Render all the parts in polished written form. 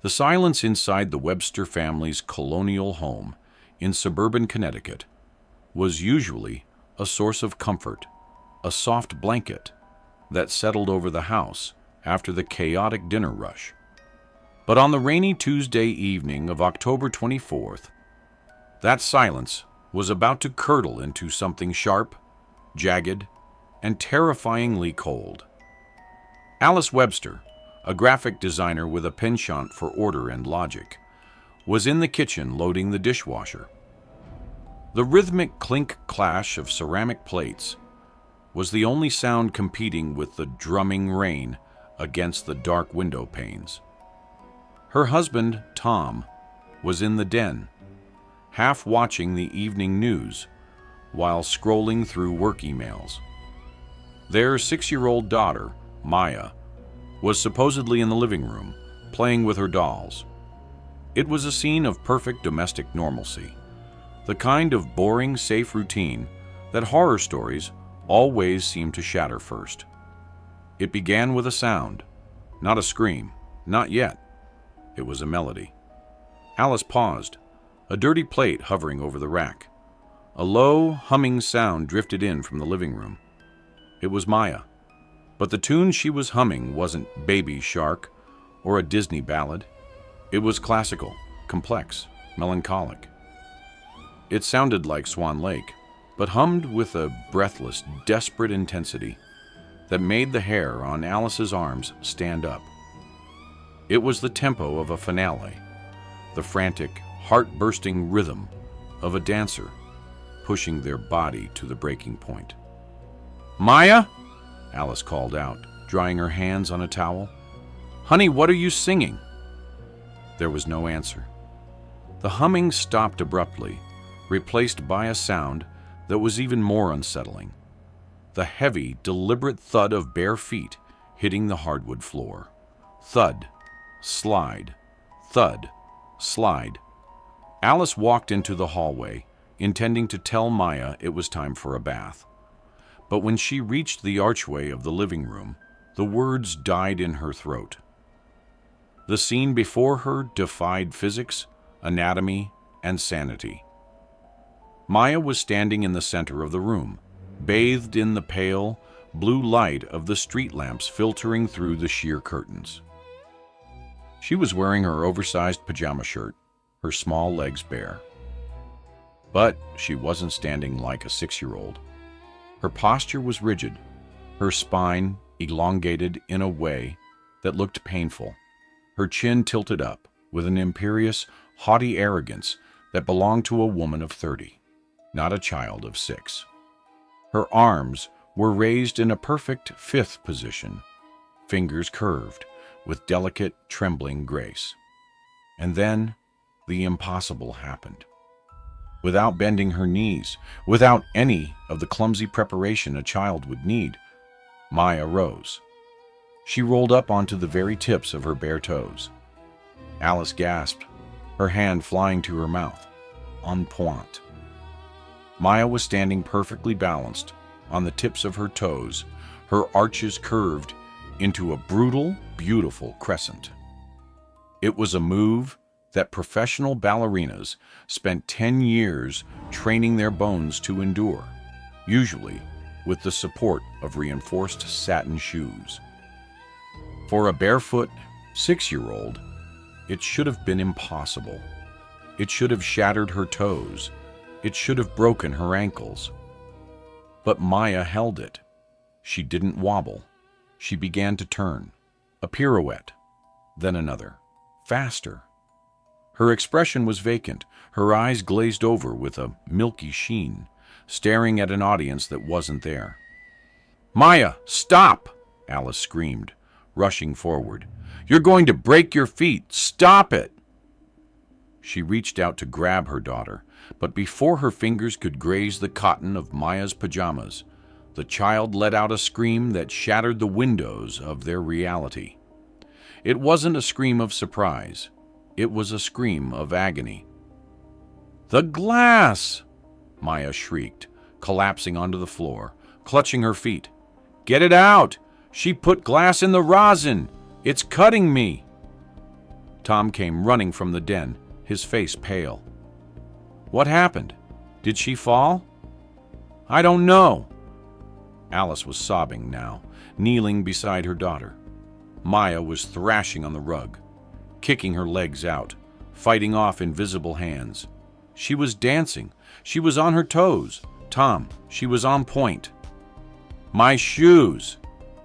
The silence inside the Webster family's colonial home in suburban Connecticut was usually a source of comfort, a soft blanket that settled over the house after the chaotic dinner rush. But on the rainy Tuesday evening of October 24th, that silence was about to curdle into something sharp, jagged, and terrifyingly cold. Alice Webster, a graphic designer with a penchant for order and logic, was in the kitchen loading the dishwasher. The rhythmic clink-clash of ceramic plates was the only sound competing with the drumming rain against the dark window panes. Her husband, Tom, was in the den, half watching the evening news while scrolling through work emails. Their 6-year-old daughter, Maya, was supposedly in the living room, playing with her dolls. It was a scene of perfect domestic normalcy, the kind of boring, safe routine that horror stories always seem to shatter first. It began with a sound, not a scream, not yet. It was a melody. Alice paused, a dirty plate hovering over the rack. A low, humming sound drifted in from the living room. It was Maya, but the tune she was humming wasn't Baby Shark or a Disney ballad. It was classical, complex, melancholic. It sounded like Swan Lake, but hummed with a breathless, desperate intensity that made the hair on Alice's arms stand up. It was the tempo of a finale, the frantic, heart-bursting rhythm of a dancer pushing their body to the breaking point. "Maya?" Alice called out, drying her hands on a towel. "Honey, what are you singing?" There was no answer. The humming stopped abruptly, replaced by a sound that was even more unsettling. The heavy, deliberate thud of bare feet hitting the hardwood floor. Thud, slide, thud, slide. Alice walked into the hallway, intending to tell Maya it was time for a bath. But when she reached the archway of the living room, the words died in her throat. The scene before her defied physics, anatomy, and sanity. Maya was standing in the center of the room, bathed in the pale, blue light of the street lamps filtering through the sheer curtains. She was wearing her oversized pajama shirt, her small legs bare. But she wasn't standing like a 6-year-old. Her posture was rigid, her spine elongated in a way that looked painful, her chin tilted up with an imperious, haughty arrogance that belonged to a woman of 30, not a child of 6. Her arms were raised in a perfect 5th position, fingers curved with delicate, trembling grace. And then the impossible happened. Without bending her knees, without any of the clumsy preparation a child would need, Maya rose. She rolled up onto the very tips of her bare toes. Alice gasped, her hand flying to her mouth. On Pointe. Maya was standing perfectly balanced on the tips of her toes, her arches curved into a brutal, beautiful crescent. It was a move that professional ballerinas spent 10 years training their bones to endure, usually with the support of reinforced satin shoes. For a barefoot 6-year-old, it should have been impossible. It should have shattered her toes. It should have broken her ankles. But Maya held it. She didn't wobble. She began to turn. A pirouette, then another, faster. Her expression was vacant, her eyes glazed over with a milky sheen, staring at an audience that wasn't there. "Maya, stop!" Alice screamed, rushing forward. "You're going to break your feet! Stop it!" She reached out to grab her daughter, but before her fingers could graze the cotton of Maya's pajamas, the child let out a scream that shattered the windows of their reality. It wasn't a scream of surprise. It was a scream of agony. "The glass!" Maya shrieked, collapsing onto the floor, clutching her feet. "Get it out! She put glass in the rosin! It's cutting me!" Tom came running from the den, his face pale. "What happened? Did she fall?" "I don't know." Alice was sobbing now, kneeling beside her daughter. Maya was thrashing on the rug, kicking her legs out, fighting off invisible hands. She was dancing. She was on her toes. Tom, she was on point. "My shoes!"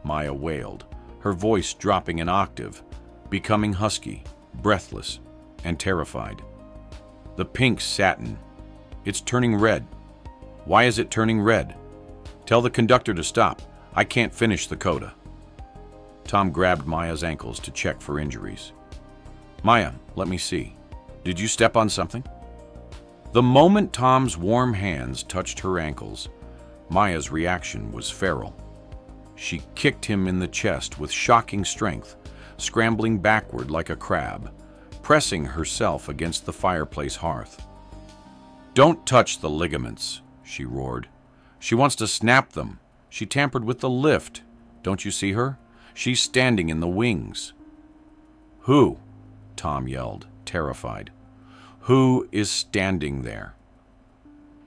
Maya wailed, her voice dropping an octave, becoming husky, breathless, and terrified. "The pink satin. It's turning red. Why is it turning red? Tell the conductor to stop. I can't finish the coda." Tom grabbed Maya's ankles to check for injuries. "Maya, let me see. Did you step on something?" The moment Tom's warm hands touched her ankles, Maya's reaction was feral. She kicked him in the chest with shocking strength, scrambling backward like a crab, pressing herself against the fireplace hearth. "Don't touch the ligaments," she roared. "She wants to snap them. She tampered with the lift. Don't you see her? She's standing in the wings." "Who?" Tom yelled, terrified. "Who is standing there?"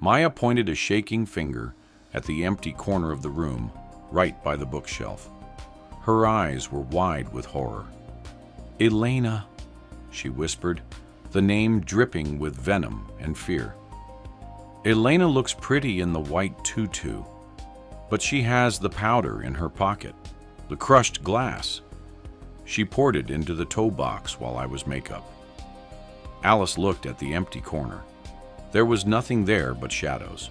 Maya pointed a shaking finger at the empty corner of the room, right by the bookshelf. Her eyes were wide with horror. "Elena," she whispered, the name dripping with venom and fear. "Elena looks pretty in the white tutu, but she has the powder in her pocket, the crushed glass. She poured it into the toe box while I was makeup." Alice looked at the empty corner. There was nothing there but shadows.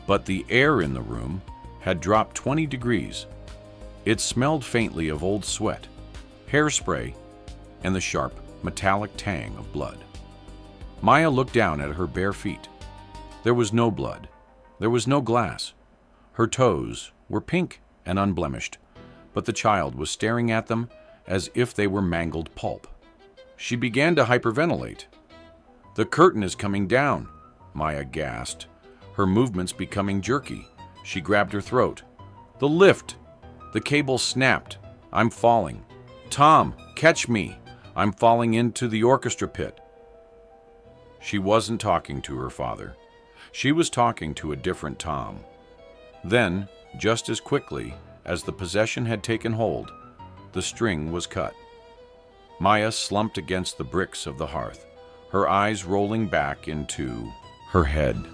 But the air in the room had dropped 20 degrees. It smelled faintly of old sweat, hairspray, and the sharp, metallic tang of blood. Maya looked down at her bare feet. There was no blood. There was no glass. Her toes were pink and unblemished, but the child was staring at them as if they were mangled pulp. She began to hyperventilate. "The curtain is coming down," Maya gasped, her movements becoming jerky. She grabbed her throat. "The lift! The cable snapped. I'm falling. Tom, catch me. I'm falling into the orchestra pit." She wasn't talking to her father. She was talking to a different Tom. Then, just as quickly as the possession had taken hold, the string was cut. Maya slumped against the bricks of the hearth, her eyes rolling back into her head.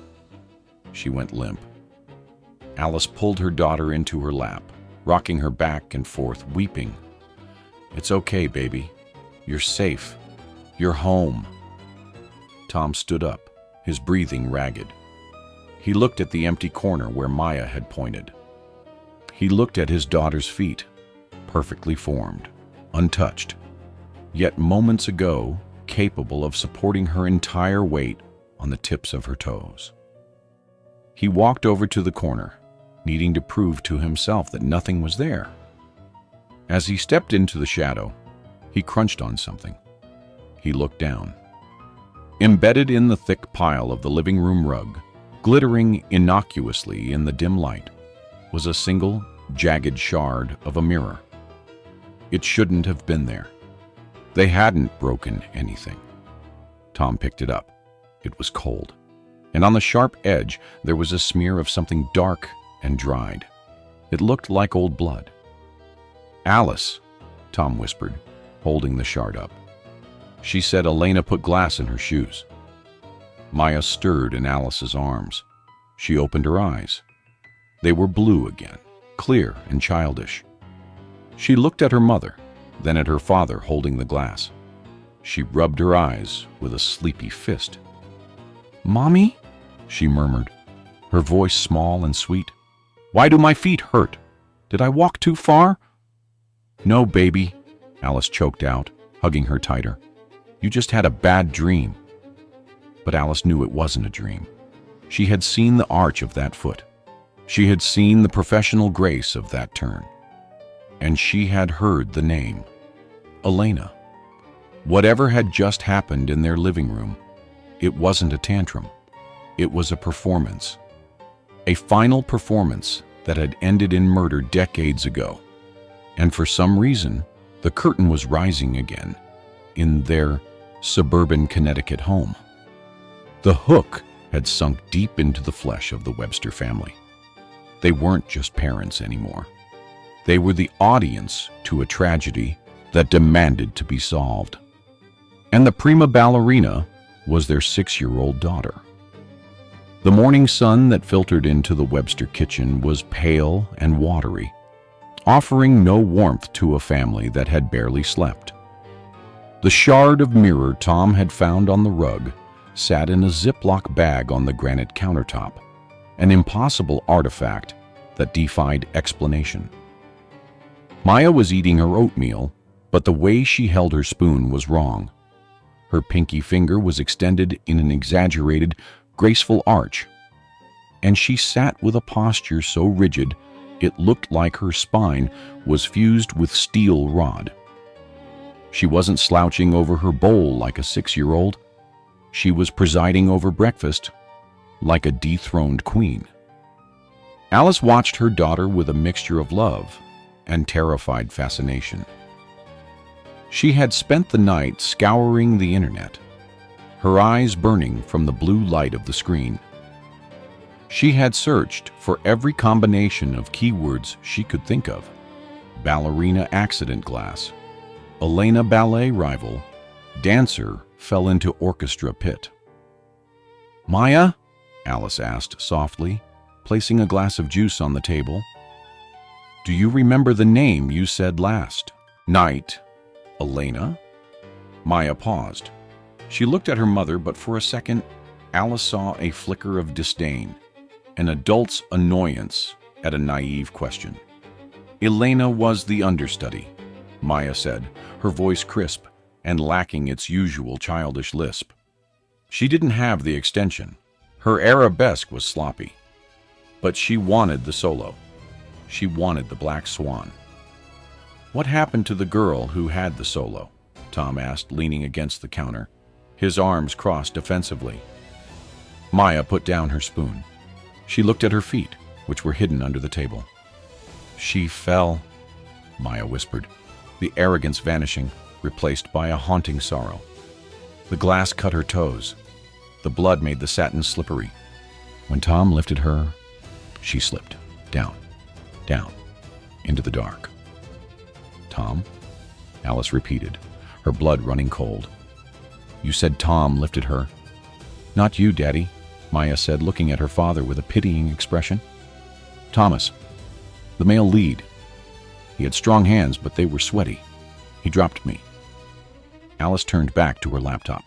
She went limp. Alice pulled her daughter into her lap, rocking her back and forth, weeping. "It's okay, baby. You're safe. You're home." Tom stood up, his breathing ragged. He looked at the empty corner where Maya had pointed. He looked at his daughter's feet, perfectly formed, untouched, yet moments ago capable of supporting her entire weight on the tips of her toes. He walked over to the corner, needing to prove to himself that nothing was there. As he stepped into the shadow, he crunched on something. He looked down. Embedded in the thick pile of the living room rug, glittering innocuously in the dim light, was a single, jagged shard of a mirror. It shouldn't have been there. They hadn't broken anything. Tom picked it up. It was cold, and on the sharp edge there was a smear of something dark and dried. It looked like old blood. "Alice," Tom whispered, holding the shard up. "She said Elena put glass in her shoes." Maya stirred in Alice's arms. She opened her eyes. They were blue again, clear and childish. She looked at her mother, then at her father holding the glass. She rubbed her eyes with a sleepy fist. "Mommy?" she murmured, her voice small and sweet. "Why do my feet hurt? Did I walk too far?" "No, baby," Alice choked out, hugging her tighter. "You just had a bad dream." But Alice knew it wasn't a dream. She had seen the arch of that foot. She had seen the professional grace of that turn. And she had heard the name, Elena. Whatever had just happened in their living room, it wasn't a tantrum. It was a performance. A final performance that had ended in murder decades ago. And for some reason, the curtain was rising again, in their suburban Connecticut home. The hook had sunk deep into the flesh of the Webster family. They weren't just parents anymore. They were the audience to a tragedy that demanded to be solved. And the prima ballerina was their 6-year-old daughter. The morning sun that filtered into the Webster kitchen was pale and watery, offering no warmth to a family that had barely slept. The shard of mirror Tom had found on the rug sat in a Ziploc bag on the granite countertop, an impossible artifact that defied explanation. Maya was eating her oatmeal, but the way she held her spoon was wrong. Her pinky finger was extended in an exaggerated, graceful arch, and she sat with a posture so rigid it looked like her spine was fused with steel rod. She wasn't slouching over her bowl like a 6-year-old. She was presiding over breakfast like a dethroned queen. Alice watched her daughter with a mixture of love and terrified fascination. She had spent the night scouring the internet, her eyes burning from the blue light of the screen. She had searched for every combination of keywords she could think of: ballerina accident glass, Elena ballet rival, dancer fell into orchestra pit. "Maya?" Alice asked softly, placing a glass of juice on the table. "Do you remember the name you said last night? Elena?" Maya paused. She looked at her mother, but for a second, Alice saw a flicker of disdain, an adult's annoyance at a naive question. "Elena was the understudy," Maya said, her voice crisp and lacking its usual childish lisp. "She didn't have the extension. Her arabesque was sloppy. But she wanted the solo. She wanted the black swan." "What happened to the girl who had the solo?" Tom asked, leaning against the counter, his arms crossed defensively. Maya put down her spoon. She looked at her feet, which were hidden under the table. "She fell," Maya whispered, the arrogance vanishing, replaced by a haunting sorrow. The glass cut her toes. The blood made the satin slippery. When Tom lifted her, she slipped down, into the dark. "Tom?" Alice repeated, her blood running cold. "You said Tom lifted her." "Not you, Daddy," Maya said, looking at her father with a pitying expression. "Thomas, the male lead. He had strong hands, but they were sweaty. He dropped me." Alice turned back to her laptop.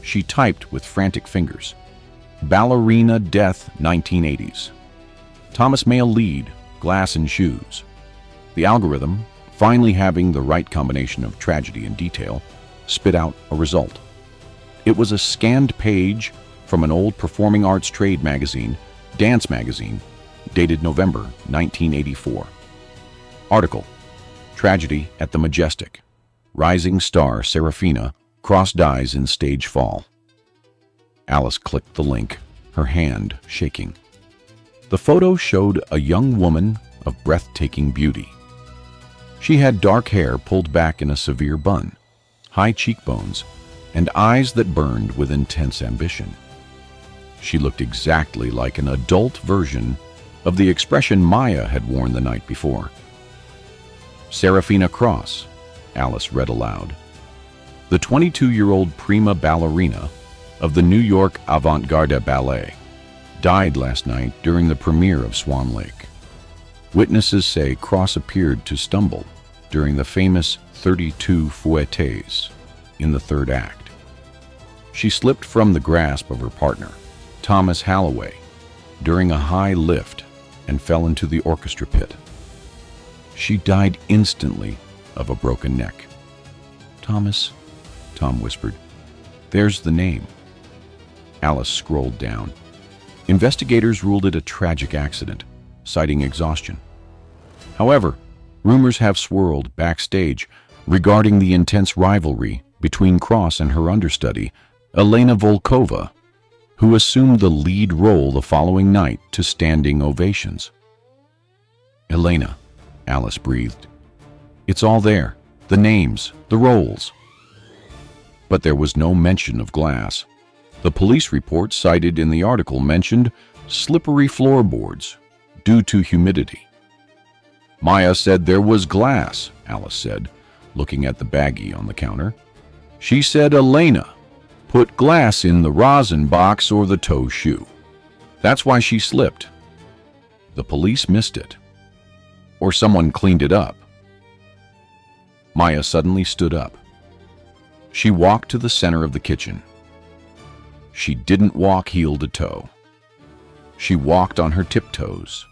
She typed with frantic fingers. "Ballerina death 1980s. Thomas male lead, glass and shoes." The algorithm, finally having the right combination of tragedy and detail, spit out a result. It was a scanned page from an old performing arts trade magazine, Dance Magazine, dated November 1984. Article: Tragedy at the Majestic. Rising star Serafina cross dies in stage fall. Alice clicked the link, her hand shaking. The photo showed a young woman of breathtaking beauty. She had dark hair pulled back in a severe bun, high cheekbones, and eyes that burned with intense ambition. She looked exactly like an adult version of the expression Maya had worn the night before. "Serafina Cross," Alice read aloud. "The 22-year-old prima ballerina of the New York Avant-Garde Ballet died last night during the premiere of Swan Lake. Witnesses say Cross appeared to stumble during the famous 32 fouettes in the third act. She slipped from the grasp of her partner, Thomas Halloway, during a high lift and fell into the orchestra pit. She died instantly of a broken neck." "Thomas," Tom whispered. "There's the name." Alice scrolled down. Investigators ruled it a tragic accident, citing exhaustion. However, rumors have swirled backstage regarding the intense rivalry between Cross and her understudy, Elena Volkova, who assumed the lead role the following night to standing ovations. "Elena," Alice breathed. "It's all there. The names, the roles. but there was no mention of glass. The police report cited in the article mentioned slippery floorboards due to humidity. Maya said there was glass, Alice said, looking at the baggie on the counter. She said Elena put glass in the rosin box or the toe shoe. That's why she slipped. The police missed it. Or someone cleaned it up. Maya suddenly stood up. She walked to the center of the kitchen. She didn't walk heel to toe. She walked on her tiptoes,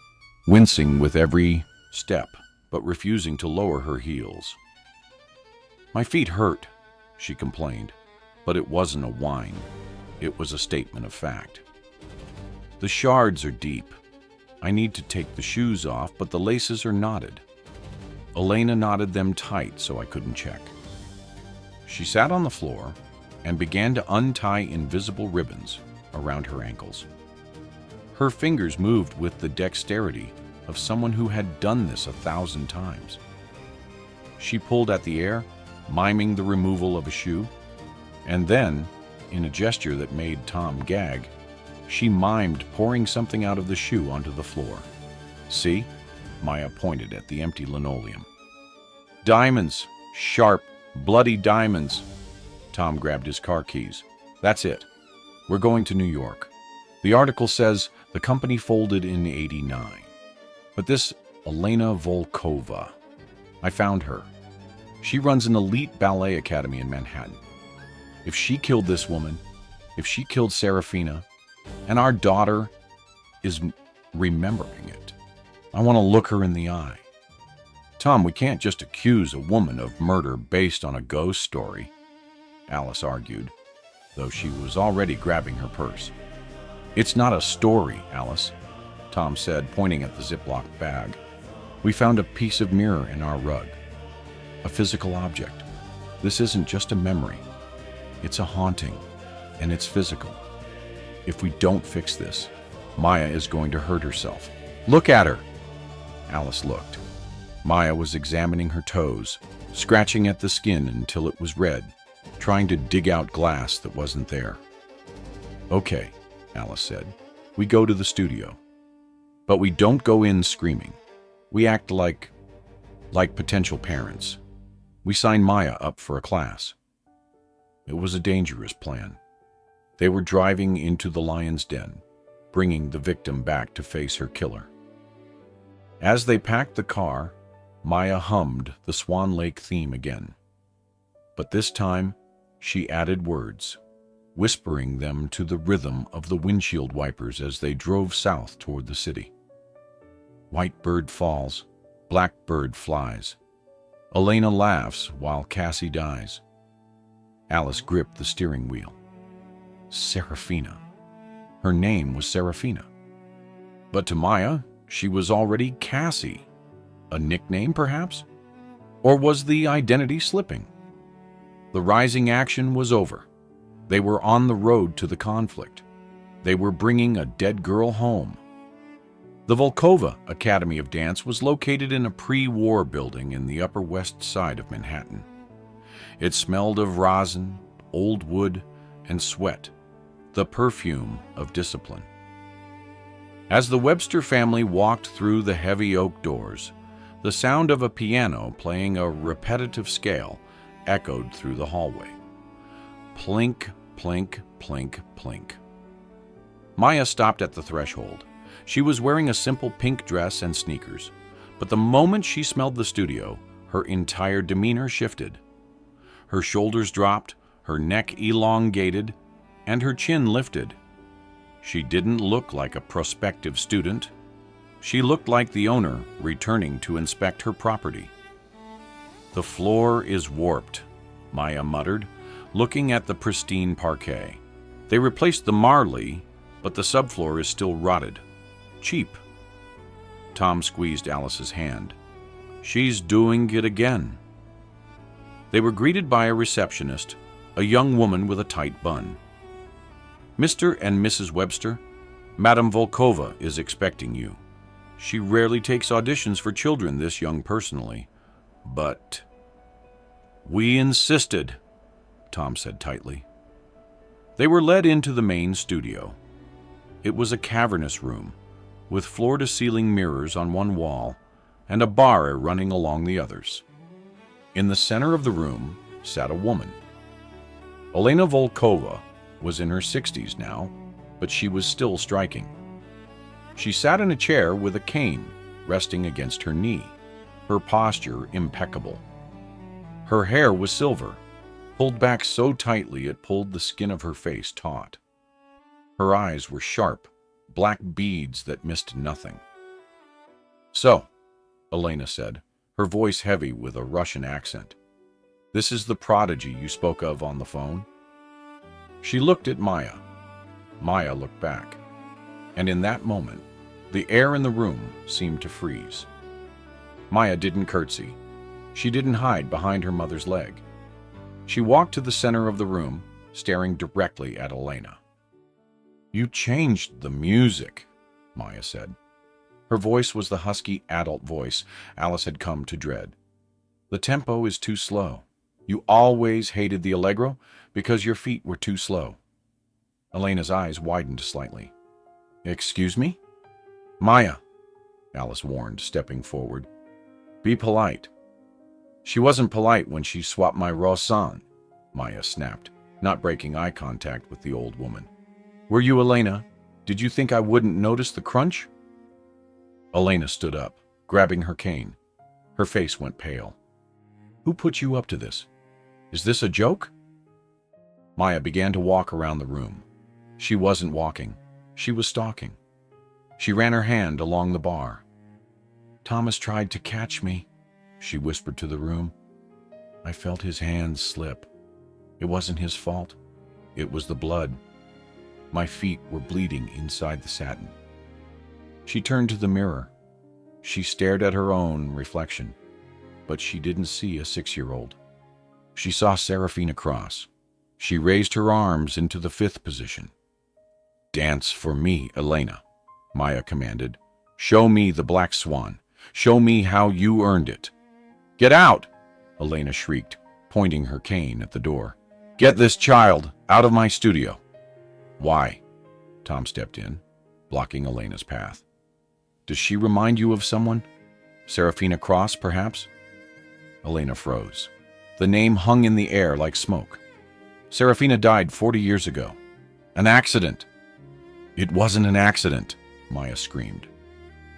wincing with every step, but refusing to lower her heels. "My feet hurt," she complained, but it wasn't a whine. It was a statement of fact. "The shards are deep. I need to take the shoes off, but the laces are knotted." Elena knotted them tight so I couldn't check. She sat on the floor and began to untie invisible ribbons around her ankles. Her fingers moved with the dexterity of someone who had done this 1,000 times. She pulled at the air, miming the removal of a shoe, and then, in a gesture that made Tom gag, she mimed pouring something out of the shoe onto the floor. "See?" Maya pointed at the empty linoleum. "Diamonds! Sharp, bloody diamonds!" Tom grabbed his car keys. "That's it. We're going to New York. The article says the company folded in '89. But this Elena Volkova, I found her. She runs an elite ballet academy in Manhattan. If she killed this woman, if she killed Serafina, and our daughter is remembering it, I want to look her in the eye. Tom, we can't just accuse a woman of murder based on a ghost story," Alice argued, though she was already grabbing her purse. "It's not a story, Alice," Tom said, pointing at the Ziploc bag. "We found a piece of mirror in our rug. A physical object. This isn't just a memory. It's a haunting, and it's physical. If we don't fix this, Maya is going to hurt herself. Look at her!" Alice looked. Maya was examining her toes, scratching at the skin until it was red, trying to dig out glass that wasn't there. "Okay," Alice said. "We go to the studio. But we don't go in screaming. We act like potential parents. We sign Maya up for a class." It was a dangerous plan. They were driving into the lion's den, bringing the victim back to face her killer. As they packed the car, Maya hummed the Swan Lake theme again. But this time, she added words, whispering them to the rhythm of the windshield wipers as they drove south toward the city. "White bird falls, black bird flies. Elena laughs while Cassie dies." Alice gripped the steering wheel. Serafina. Her name was Serafina. But to Maya, she was already Cassie. A nickname, perhaps? Or was the identity slipping? The rising action was over. They were on the road to the conflict. They were bringing a dead girl home. The Volkova Academy of Dance was located in a pre-war building in the Upper West Side of Manhattan. It smelled of rosin, old wood, and sweat, the perfume of discipline. As the Webster family walked through the heavy oak doors, the sound of a piano playing a repetitive scale echoed through the hallway. Plink, plink, plink, plink. Maya stopped at the threshold. She was wearing a simple pink dress and sneakers, but the moment she smelled the studio, her entire demeanor shifted. Her shoulders dropped, her neck elongated, and her chin lifted. She didn't look like a prospective student. She looked like the owner returning to inspect her property. "The floor is warped," Maya muttered, looking at the pristine parquet. "They replaced the marley, but the subfloor is still rotted. Cheap." Tom squeezed Alice's hand. "She's doing it again." They were greeted by a receptionist, a young woman with a tight bun. "Mr. and Mrs. Webster, Madame Volkova is expecting you. She rarely takes auditions for children this young personally, but we insisted." Tom said tightly. They were led into the main studio. It was a cavernous room, with floor-to-ceiling mirrors on one wall and a bar running along the others. In the center of the room sat a woman. Elena Volkova was in her 60s now, but she was still striking. She sat in a chair with a cane resting against her knee, her posture impeccable. Her hair was silver, pulled back so tightly it pulled the skin of her face taut. Her eyes were sharp, black beads that missed nothing. "So," Elena said, her voice heavy with a Russian accent, "this is the prodigy you spoke of on the phone?" She looked at Maya. Maya looked back. And in that moment, the air in the room seemed to freeze. Maya didn't curtsy. She didn't hide behind her mother's leg. She walked to the center of the room, staring directly at Elena. "You changed the music," Maya said. Her voice was the husky adult voice Alice had come to dread. "The tempo is too slow. You always hated the allegro because your feet were too slow." Elena's eyes widened slightly. "Excuse me?" "Maya," Alice warned, stepping forward. "Be polite." "She wasn't polite when she swapped my Rosan," Maya snapped, not breaking eye contact with the old woman. "Were you Elena? Did you think I wouldn't notice the crunch?" Elena stood up, grabbing her cane. Her face went pale. "Who put you up to this? Is this a joke?" Maya began to walk around the room. She wasn't walking. She was stalking. She ran her hand along the bar. "Thomas tried to catch me," she whispered to the room. "I felt his hands slip. It wasn't his fault. It was the blood. My feet were bleeding inside the satin." She turned to the mirror. She stared at her own reflection, but she didn't see a 6-year-old. She saw Serafina Cross. She raised her arms into the 5th position. "Dance for me, Elena," Maya commanded. "Show me the black swan. Show me how you earned it." "Get out!" Elena shrieked, pointing her cane at the door. "Get this child out of my studio." "Why?" Tom stepped in, blocking Elena's path. "Does she remind you of someone? Serafina Cross, perhaps?" Elena froze. The name hung in the air like smoke. "Serafina died 40 years ago. An accident." "It wasn't an accident," Maya screamed.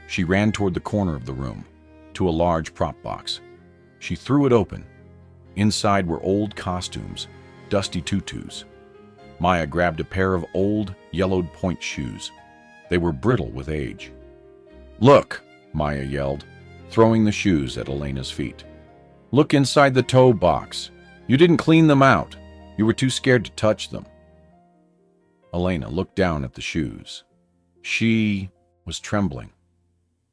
She ran toward the corner of the room, to a large prop box. She threw it open. Inside were old costumes, dusty tutus. Maya grabbed a pair of old, yellowed Pointe shoes. They were brittle with age. "Look," Maya yelled, throwing the shoes at Elena's feet. "Look inside the toe box. You didn't clean them out. You were too scared to touch them." Elena looked down at the shoes. She was trembling.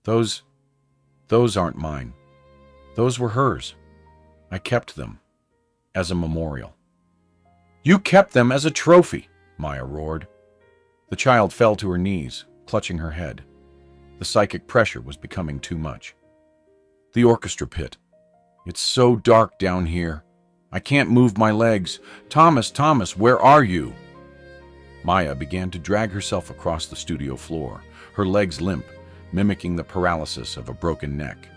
Those aren't mine. Those were hers. I kept them as a memorial." "You kept them as a trophy," Maya roared. The child fell to her knees, clutching her head. The psychic pressure was becoming too much. "The orchestra pit. It's so dark down here. I can't move my legs. Thomas, where are you?" Maya began to drag herself across the studio floor, her legs limp, mimicking the paralysis of a broken neck.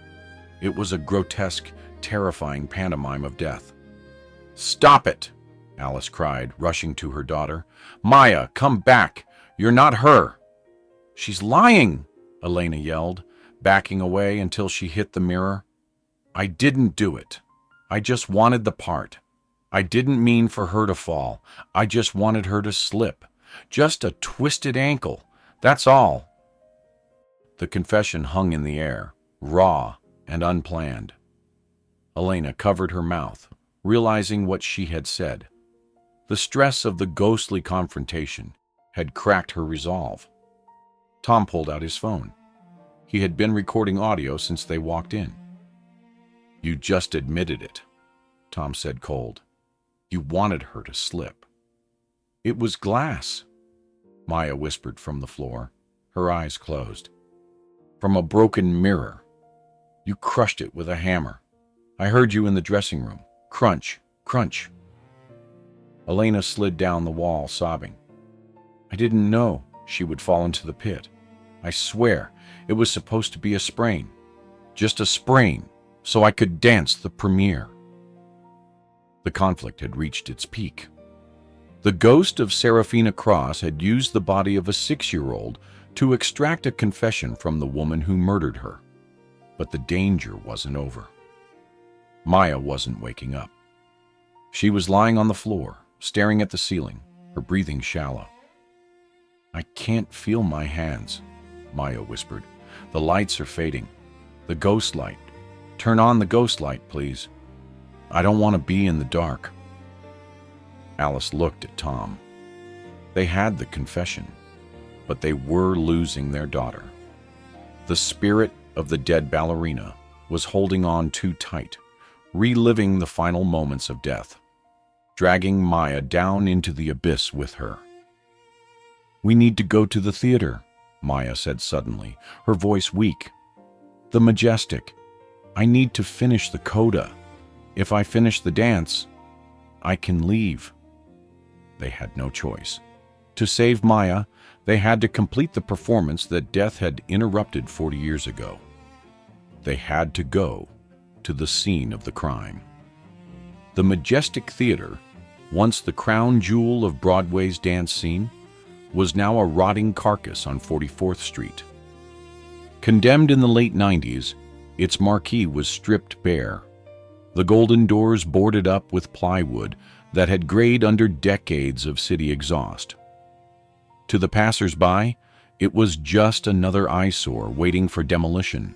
It was a grotesque, terrifying pantomime of death. "Stop it!" Alice cried, rushing to her daughter. "Maya, come back! You're not her!" "She's lying!" Elena yelled, backing away until she hit the mirror. "I didn't do it. I just wanted the part. I didn't mean for her to fall. I just wanted her to slip. Just a twisted ankle. That's all." The confession hung in the air, raw and unplanned. Elena covered her mouth, realizing what she had said. The stress of the ghostly confrontation had cracked her resolve. Tom pulled out his phone. He had been recording audio since they walked in. "You just admitted it," Tom said cold. "You wanted her to slip." "It was glass," Maya whispered from the floor, her eyes closed. "From a broken mirror. You crushed it with a hammer. I heard you in the dressing room. Crunch, crunch." Elena slid down the wall, sobbing. I didn't know she would fall into the pit. I swear it was supposed to be a sprain. Just a sprain, so I could dance the premiere. The conflict had reached its peak. The ghost of Serafina Cross had used the body of a 6-year-old to extract a confession from the woman who murdered her. But the danger wasn't over. Maya wasn't waking up. She was lying on the floor, staring at the ceiling, her breathing shallow. I can't feel my hands, Maya whispered. The lights are fading. The ghost light. Turn on the ghost light, please. I don't want to be in the dark. Alice looked at Tom. They had the confession, but they were losing their daughter. The spirit of the dead ballerina was holding on too tight, reliving the final moments of death, dragging Maya down into the abyss with her. We need to go to the theater, Maya said suddenly, her voice weak. The Majestic. I need to finish the coda. If I finish the dance, I can leave. They had no choice. To save Maya, they had to complete the performance that death had interrupted 40 years ago. They had to go to the scene of the crime. The Majestic Theater, once the crown jewel of Broadway's dance scene, was now a rotting carcass on 44th Street. Condemned in the late 90s, its marquee was stripped bare. The golden doors boarded up with plywood that had grayed under decades of city exhaust. To the passers-by, it was just another eyesore waiting for demolition.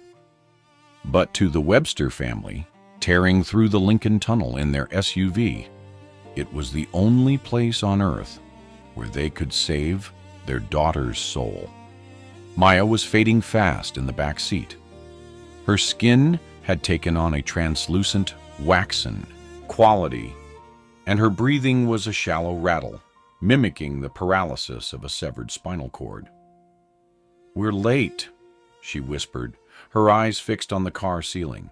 But to the Webster family, tearing through the Lincoln Tunnel in their SUV, it was the only place on earth where they could save their daughter's soul. Maya was fading fast in the back seat. Her skin had taken on a translucent, waxen quality, and her breathing was a shallow rattle, mimicking the paralysis of a severed spinal cord. We're late, she whispered, her eyes fixed on the car ceiling.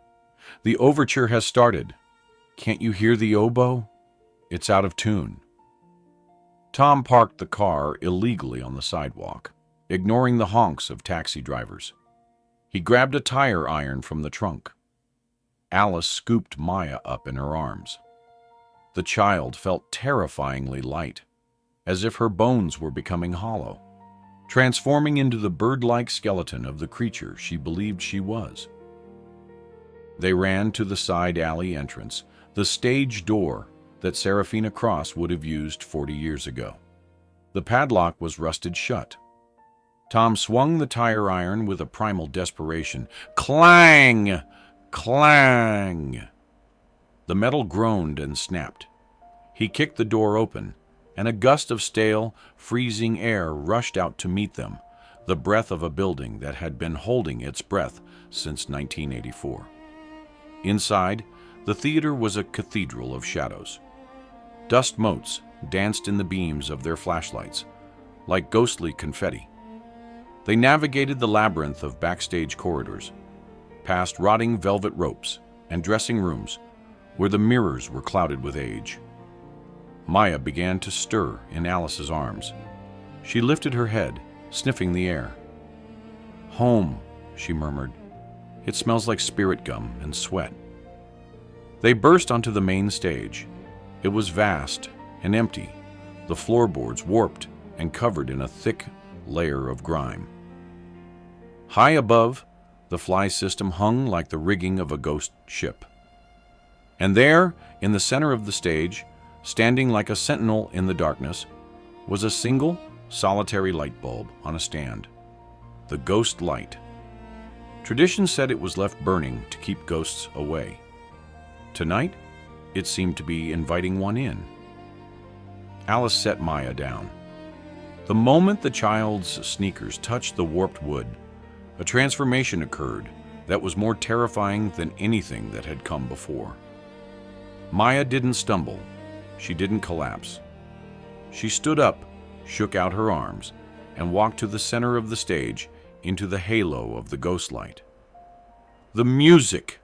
The overture has started. Can't you hear the oboe? It's out of tune. Tom parked the car illegally on the sidewalk, ignoring the honks of taxi drivers. He grabbed a tire iron from the trunk. Alice scooped Maya up in her arms. The child felt terrifyingly light, as if her bones were becoming hollow, transforming into the bird-like skeleton of the creature she believed she was. They ran to the side alley entrance, the stage door that Serafina Cross would have used 40 years ago. The padlock was rusted shut. Tom swung the tire iron with a primal desperation. Clang! Clang! The metal groaned and snapped. He kicked the door open, and a gust of stale, freezing air rushed out to meet them, the breath of a building that had been holding its breath since 1984. Inside, the theater was a cathedral of shadows. Dust motes danced in the beams of their flashlights, like ghostly confetti. They navigated the labyrinth of backstage corridors, past rotting velvet ropes and dressing rooms where the mirrors were clouded with age. Maya began to stir in Alice's arms. She lifted her head, sniffing the air. Home, she murmured. It smells like spirit gum and sweat. They burst onto the main stage. It was vast and empty, the floorboards warped and covered in a thick layer of grime. High above, the fly system hung like the rigging of a ghost ship. And there, in the center of the stage, standing like a sentinel in the darkness, was a single, solitary light bulb on a stand. The ghost light. Tradition said it was left burning to keep ghosts away. Tonight, it seemed to be inviting one in. Alice set Maya down. The moment the child's sneakers touched the warped wood, a transformation occurred that was more terrifying than anything that had come before. Maya didn't stumble. She didn't collapse. She stood up, shook out her arms, and walked to the center of the stage into the halo of the ghost light. The music,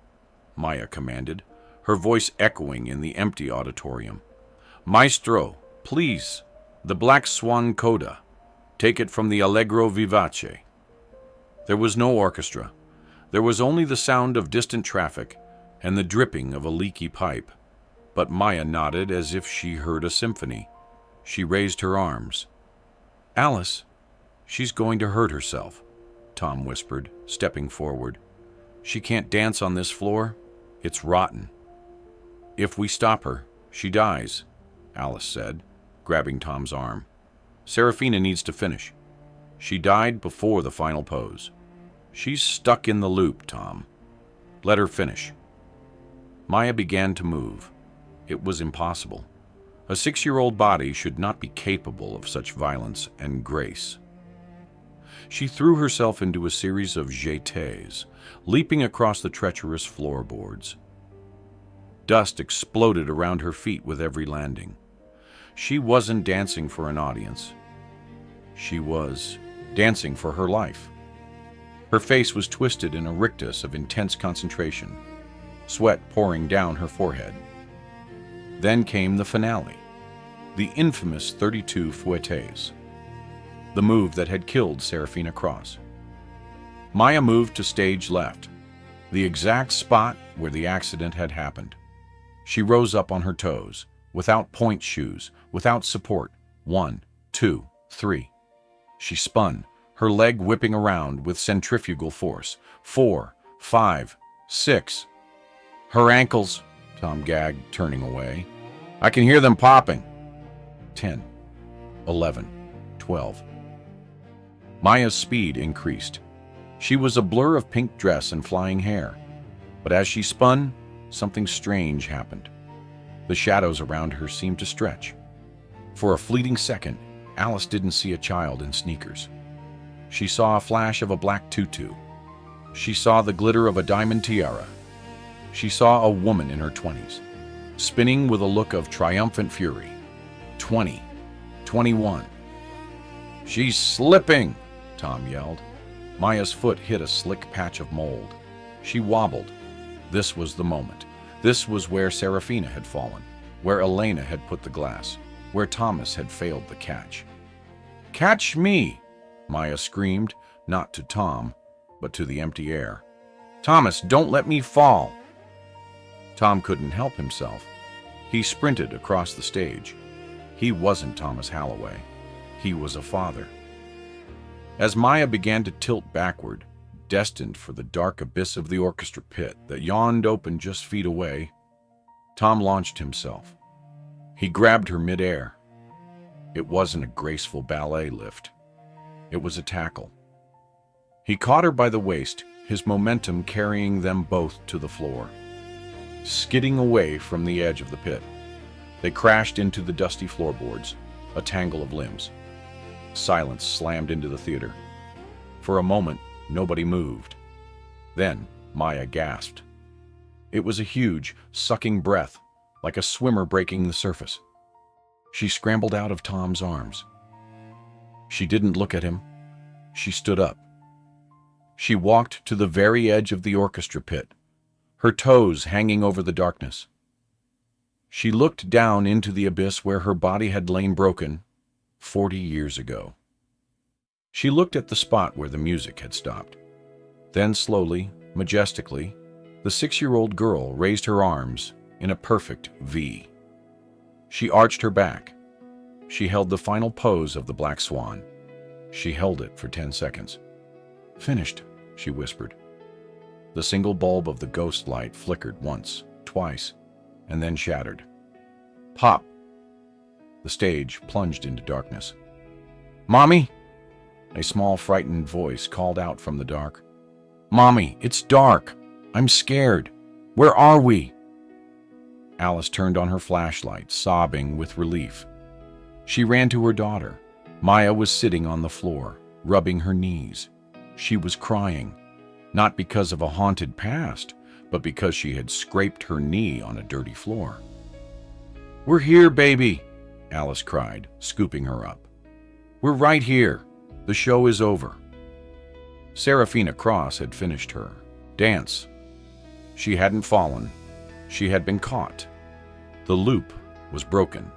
Maya commanded, her voice echoing in the empty auditorium. Maestro, please, the Black Swan coda. Take it from the Allegro Vivace. There was no orchestra. There was only the sound of distant traffic and the dripping of a leaky pipe. But Maya nodded as if she heard a symphony. She raised her arms. Alice, she's going to hurt herself, Tom whispered, stepping forward. She can't dance on this floor. It's rotten. If we stop her, she dies, Alice said, grabbing Tom's arm. Serafina needs to finish. She died before the final pose. She's stuck in the loop, Tom. Let her finish. Maya began to move. It was impossible. A 6-year-old body should not be capable of such violence and grace. She threw herself into a series of jetés, leaping across the treacherous floorboards. Dust exploded around her feet with every landing. She wasn't dancing for an audience. She was dancing for her life. Her face was twisted in a rictus of intense concentration, sweat pouring down her forehead. Then came the finale, the infamous 32 fouettes, the move that had killed Serafina Cross. Maya moved to stage left, the exact spot where the accident had happened. She rose up on her toes, without pointe shoes, without support. 1, 2, 3. She spun, her leg whipping around with centrifugal force. 4, 5, 6. Her ankles, Tom gagged, turning away. I can hear them popping. 10, 11, 12. Maya's speed increased. She was a blur of pink dress and flying hair. But as she spun, something strange happened. The shadows around her seemed to stretch. For a fleeting second, Alice didn't see a child in sneakers. She saw a flash of a black tutu. She saw the glitter of a diamond tiara. She saw a woman in her 20s, spinning with a look of triumphant fury. 20, 21. She's slipping, Tom yelled. Maya's foot hit a slick patch of mold. She wobbled. This was the moment. This was where Serafina had fallen, where Elena had put the glass, where Thomas had failed the catch. Catch me, Maya screamed, not to Tom, but to the empty air. Thomas, don't let me fall. Tom couldn't help himself. He sprinted across the stage. He wasn't Thomas Halloway. He was a father. As Maya began to tilt backward, destined for the dark abyss of the orchestra pit that yawned open just feet away, Tom launched himself. He grabbed her midair. It wasn't a graceful ballet lift. It was a tackle. He caught her by the waist, his momentum carrying them both to the floor. Skidding away from the edge of the pit, they crashed into the dusty floorboards, a tangle of limbs. Silence slammed into the theater. For a moment, nobody moved. Then, Maya gasped. It was a huge, sucking breath, like a swimmer breaking the surface. She scrambled out of Tom's arms. She didn't look at him. She stood up. She walked to the very edge of the orchestra pit, her toes hanging over the darkness. She looked down into the abyss where her body had lain broken 40 years ago. She looked at the spot where the music had stopped. Then slowly, majestically, the 6-year-old girl raised her arms in a perfect V. She arched her back. She held the final pose of the black swan. She held it for 10 seconds. Finished, she whispered. The single bulb of the ghost light flickered once, twice, and then shattered. Pop! The stage plunged into darkness. Mommy! A small, frightened voice called out from the dark. Mommy, it's dark. I'm scared. Where are we? Alice turned on her flashlight, sobbing with relief. She ran to her daughter. Maya was sitting on the floor, rubbing her knees. She was crying, not because of a haunted past, but because she had scraped her knee on a dirty floor. We're here, baby, Alice cried, scooping her up. We're right here. The show is over. Serafina Cross had finished her dance. She hadn't fallen. She had been caught. The loop was broken.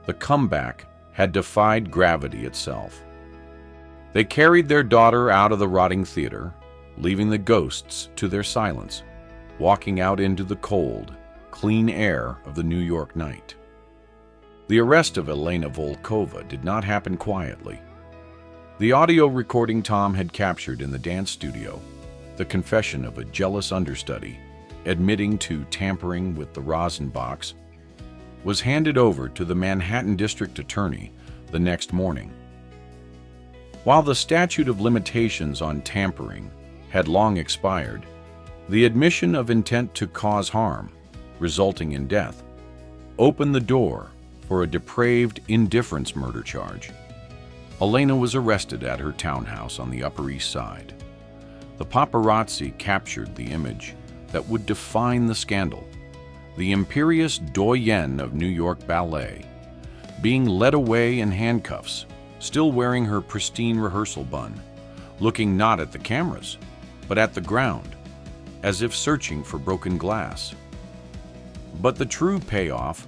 The comeback had defied gravity itself. They carried their daughter out of the rotting theater, leaving the ghosts to their silence, walking out into the cold, clean air of the New York night. The arrest of Elena Volkova did not happen quietly. The audio recording Tom had captured in the dance studio, the confession of a jealous understudy admitting to tampering with the rosin box, was handed over to the Manhattan District Attorney the next morning. While the statute of limitations on tampering had long expired, the admission of intent to cause harm, resulting in death, opened the door for a depraved indifference murder charge. Elena was arrested at her townhouse on the Upper East Side. The paparazzi captured the image that would define the scandal: the imperious doyenne of New York Ballet, being led away in handcuffs, still wearing her pristine rehearsal bun, looking not at the cameras, but at the ground, as if searching for broken glass. But the true payoff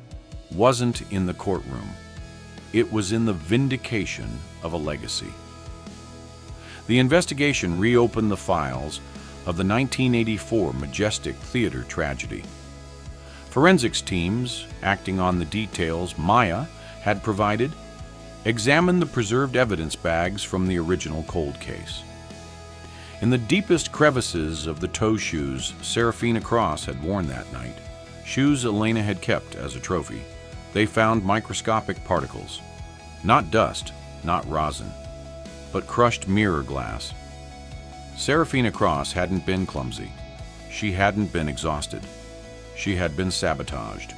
wasn't in the courtroom. It was in the vindication of a legacy. The investigation reopened the files of the 1984 Majestic Theater tragedy. Forensics teams, acting on the details Maya had provided, examined the preserved evidence bags from the original cold case. In the deepest crevices of the toe shoes Serafina Cross had worn that night, shoes Elena had kept as a trophy, they found microscopic particles. Not dust, not rosin, but crushed mirror glass. Serafina Cross hadn't been clumsy. She hadn't been exhausted. She had been sabotaged.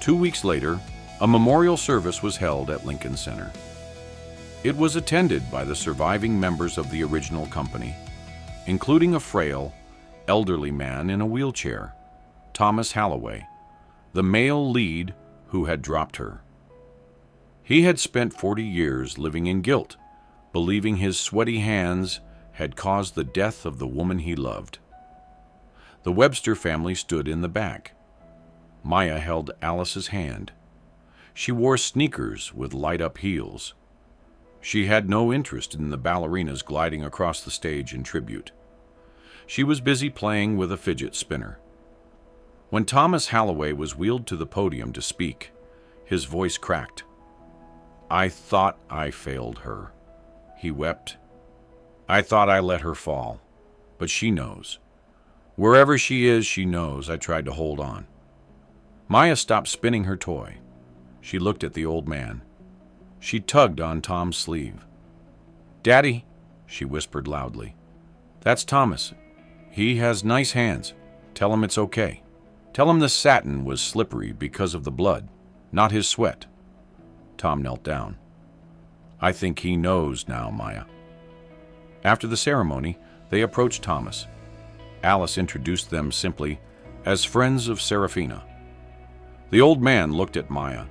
2 weeks later, a memorial service was held at Lincoln Center. It was attended by the surviving members of the original company, including a frail, elderly man in a wheelchair, Thomas Halloway, the male lead who had dropped her. He had spent 40 years living in guilt, believing his sweaty hands had caused the death of the woman he loved. The Webster family stood in the back. Maya held Alice's hand. She wore sneakers with light-up heels. She had no interest in the ballerinas gliding across the stage in tribute. She was busy playing with a fidget spinner. When Thomas Halloway was wheeled to the podium to speak, his voice cracked. "I thought I failed her," he wept. "I thought I let her fall, but she knows. Wherever she is, she knows I tried to hold on." Maya stopped spinning her toy. She looked at the old man. She tugged on Tom's sleeve. "Daddy," she whispered loudly, "that's Thomas. He has nice hands. Tell him it's okay. Tell him the satin was slippery because of the blood, not his sweat." Tom knelt down. "I think he knows now, Maya." After the ceremony, they approached Thomas. Alice introduced them simply as friends of Serafina. The old man looked at Maya.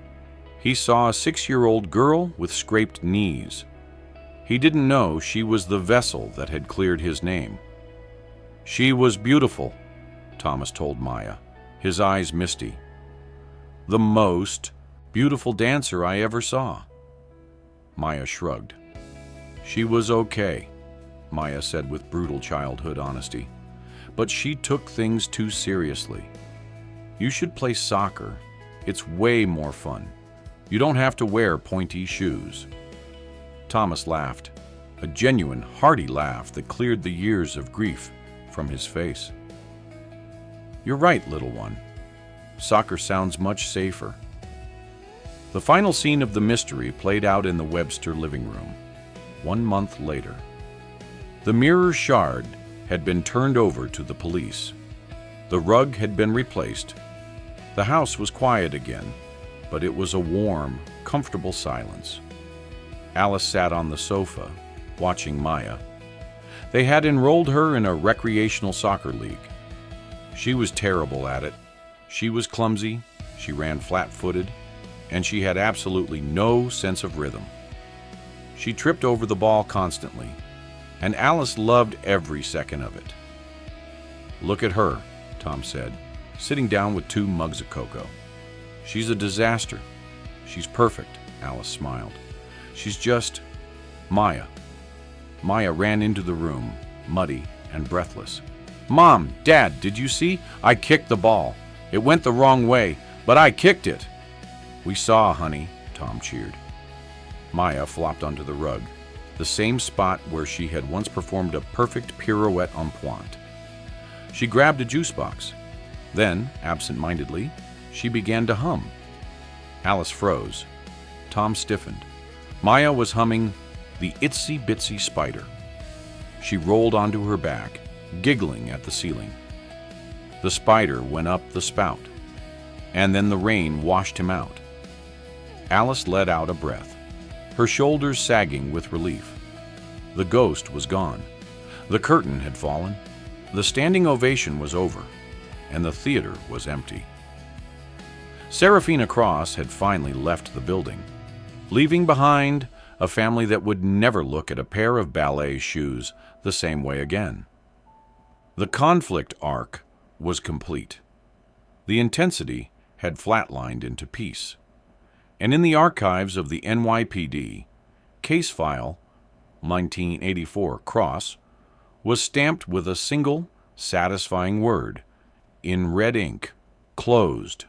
He saw a 6-year-old girl with scraped knees. He didn't know she was the vessel that had cleared his name. "She was beautiful," Thomas told Maya, his eyes misty. "The most beautiful dancer I ever saw." Maya shrugged. "She was okay," Maya said with brutal childhood honesty. "But she took things too seriously. You should play soccer. It's way more fun. You don't have to wear pointy shoes." Thomas laughed, a genuine, hearty laugh that cleared the years of grief from his face. "You're right, little one. Soccer sounds much safer." The final scene of the mystery played out in the Webster living room, 1 month later. The mirror shard had been turned over to the police. The rug had been replaced. The house was quiet again, but it was a warm, comfortable silence. Alice sat on the sofa, watching Maya. They had enrolled her in a recreational soccer league. She was terrible at it. She was clumsy, she ran flat-footed, and she had absolutely no sense of rhythm. She tripped over the ball constantly, and Alice loved every second of it. "Look at her," Tom said, sitting down with 2 mugs of cocoa. "She's a disaster. She's perfect, Alice smiled. She's just Maya. Maya ran into the room, muddy and breathless. Mom, Dad, did you see? I kicked the ball. It went the wrong way, but I kicked it. We saw, honey, Tom cheered. Maya flopped onto the rug, the same spot where she had once performed a perfect pirouette on Pointe. She grabbed a juice box. Then, absent-mindedly, she began to hum. Alice froze. Tom stiffened. Maya was humming The Itsy Bitsy Spider. She rolled onto her back, giggling at the ceiling. The spider went up the spout, and then the rain washed him out. Alice let out a breath, her shoulders sagging with relief. The ghost was gone. The curtain had fallen. The standing ovation was over, and the theater was empty. Serafina Cross had finally left the building, leaving behind a family that would never look at a pair of ballet shoes the same way again. The conflict arc was complete. The intensity had flatlined into peace. And in the archives of the NYPD, case file 1984 Cross was stamped with a single, satisfying word in red ink, closed.